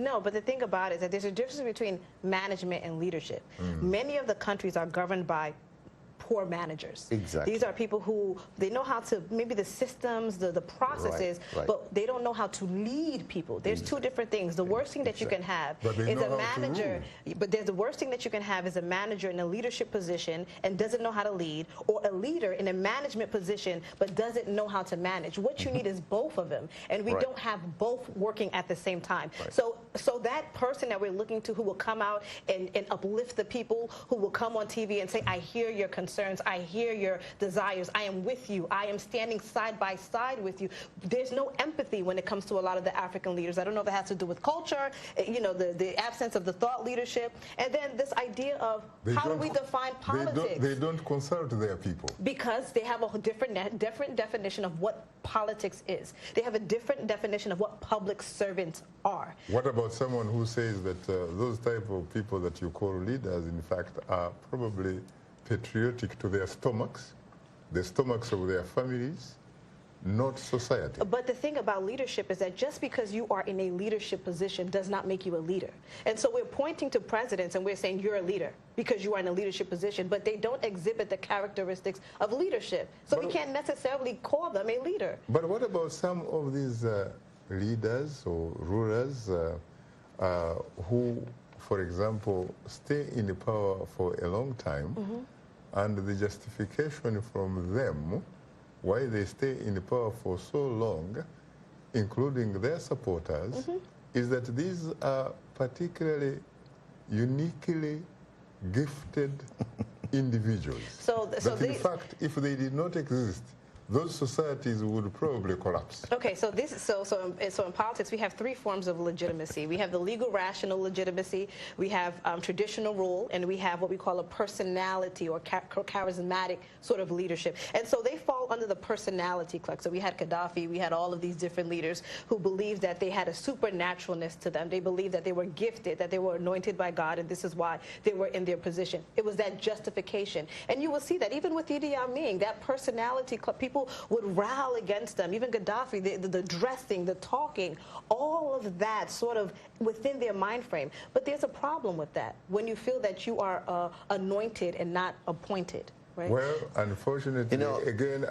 No, but the thing about it is that there's a difference between management and leadership. Many of the countries are governed by poor managers. Exactly. These are people who, they know how to, maybe the systems, the processes, right. but they don't know how to lead people. There's two different things. The worst thing that you can have is a manager, but there's the worst thing that you can have is a manager in a leadership position and doesn't know how to lead, or a leader in a management position but doesn't know how to manage. What you need is both of them, and we don't have both working at the same time. So that person that we're looking to, who will come out and uplift the people, who will come on TV and say, I hear your concerns, I hear your desires, I am with you, I am standing side by side with you. There's no empathy when it comes to a lot of the African leaders. I don't know if it has to do with culture, you know, the absence of the thought leadership, and then this idea of how do we define politics? They don't consult their people. Because they have a different definition of what politics is. They have a different definition of what public servants are. What about someone who says that those type of people that you call leaders, in fact, are probably patriotic to their stomachs, the stomachs of their families, not society? But the thing about leadership is that just because you are in a leadership position does not make you a leader. And so we're pointing to presidents and we're saying you're a leader because you are in a leadership position, but they don't exhibit the characteristics of leadership. So we can't necessarily call them a leader. But what about some of these leaders or rulers who, for example, stay in the power for a long time, and the justification from them why they stay in the power for so long, including their supporters, is that these are particularly uniquely gifted individuals. In fact, if they did not exist, those societies would probably collapse. Okay, so in politics we have three forms of legitimacy. We have the legal rational legitimacy, we have traditional rule, and we have what we call a personality or charismatic sort of leadership. And so they fall under the personality club. So we had Gaddafi, we had all of these different leaders who believed that they had a supernaturalness to them. They believed that they were gifted, that they were anointed by God, and this is why they were in their position. It was that justification. And you will see that even with Idi Amin, that personality club, people would rally against them. Even Gaddafi, the dressing, the talking, all of that sort of within their mind frame. But there's a problem with that when you feel that you are anointed and not appointed, right? Well, unfortunately, again,